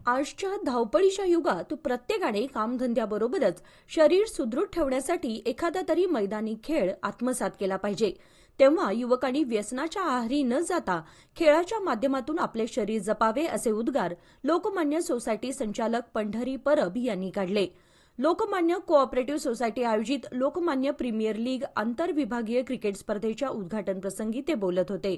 आजच्या धावपळीच्या युगात प्रत्येकाने कामधंद्याबरोबरच शरीर सुदृढ ठेवण्यासाठी एखादा तरी मैदानी खेळ आत्मसात केला पाहिजे। तेव्हा युवकांनी व्यसनाच्या आहारी न जाता खेळाच्या माध्यमातून आपले शरीर जपावे असे उद्गार लोकमान्य सोसायटी संचालक पंढरी परब यांनी काढले। लोकमान्य कोऑपरेटिव्ह सोसायटी आयोजित लोकमान्य प्रीमियर लीग आंतरविभागीय क्रिकेट स्पर्धेच्या उद्घाटन प्रसंगी ते बोलत होते।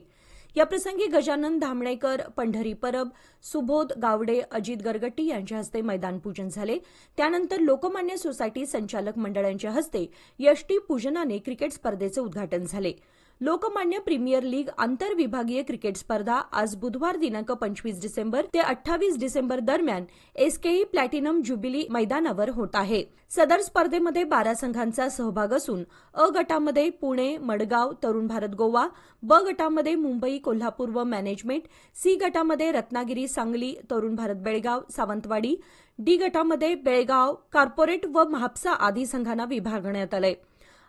या प्रसंगी गजानन धामणेकर, पंढरी परब, सुबोध गावडे, अजित गरगट्टी यांच्या हस्ते मैदान पूजन झाले। त्यानंतर लोकमान्य सोसायटी संचालक मंडळांच्या हस्ते यष्टी पूजनाने क्रिकेट स्पर्धेचे उद्घाटन झाले। लोकमान्य प्रीमियर लीग आंतरविभागीय क्रिकेट स्पर्धा आज बुधवार दिनांक 25 डिसेंबर ते 28 डिसेंबर दरम्यान एसकेई प्लॅटिनम ज्युबिली मैदानावर होत आहे। सदर स्पर्धेमध्ये 12 संघांचा सहभाग असून अ गटामध्ये पुणे, मडगाव, तरुण भारत गोवा, ब गटामध्ये मुंबई, कोल्हापूर व मॅनेजमेंट, सी गटामध्ये रत्नागिरी, सांगली, तरुण भारत बेळगाव, सावंतवाडी, डी गटामध्ये बेळगाव, कॉर्पोरेट व म्हापसा आदी संघांना विभागण्यात आले।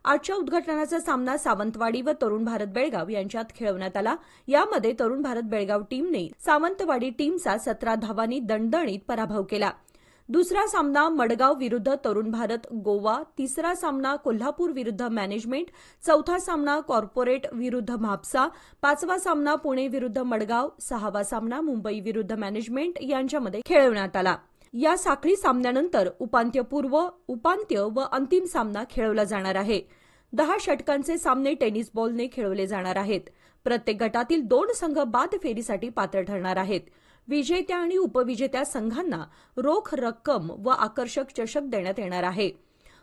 आजच्या उद्घाटनाचा सामना सावंतवाडी व तरुण भारत बेळगाव यांच्यात खेळवण्यात आला। यामध्ये तरुण भारत बेळगाव टीमने सावंतवाडी टीमचा 17 धावांनी दणदणीत पराभव केला। दुसरा सामना मडगाव विरुद्ध तरुण भारत गोवा, तिसरा सामना कोल्हापूर विरुद्ध मॅनेजमेंट, चौथा सामना कॉर्पोरेट विरुद्ध म्हापसा, पाचवा सामना पुणे विरुद्ध मडगाव, सहावा सामना मुंबई विरुद्ध मॅनेजमेंट यांच्यामध्ये खेळवण्यात आला। या साखळी सामन्यानंतर उपांत्यपूर्व, उपांत्य व अंतिम सामना खेळवला जाणार आहे। 10 षटकांचे सामने टेनिस बॉलने खेळवले जाणार आहेत। प्रत्येक गटातील 2 संघ बाद फेरीसाठी पात्र ठरणार आहेत। विजेत्या आणि उपविजेत्या संघांना रोख रक्कम व आकर्षक चषक देण्यात येणार आहे।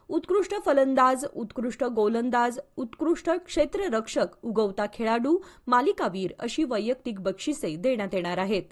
उत्कृष्ट फलंदाज, उत्कृष्ट गोलंदाज, उत्कृष्ट क्षेत्ररक्षक, उगवता खेळाडू, मालिकावीर अशी वैयक्तिक बक्षिसे देण्यात येणार आहेत।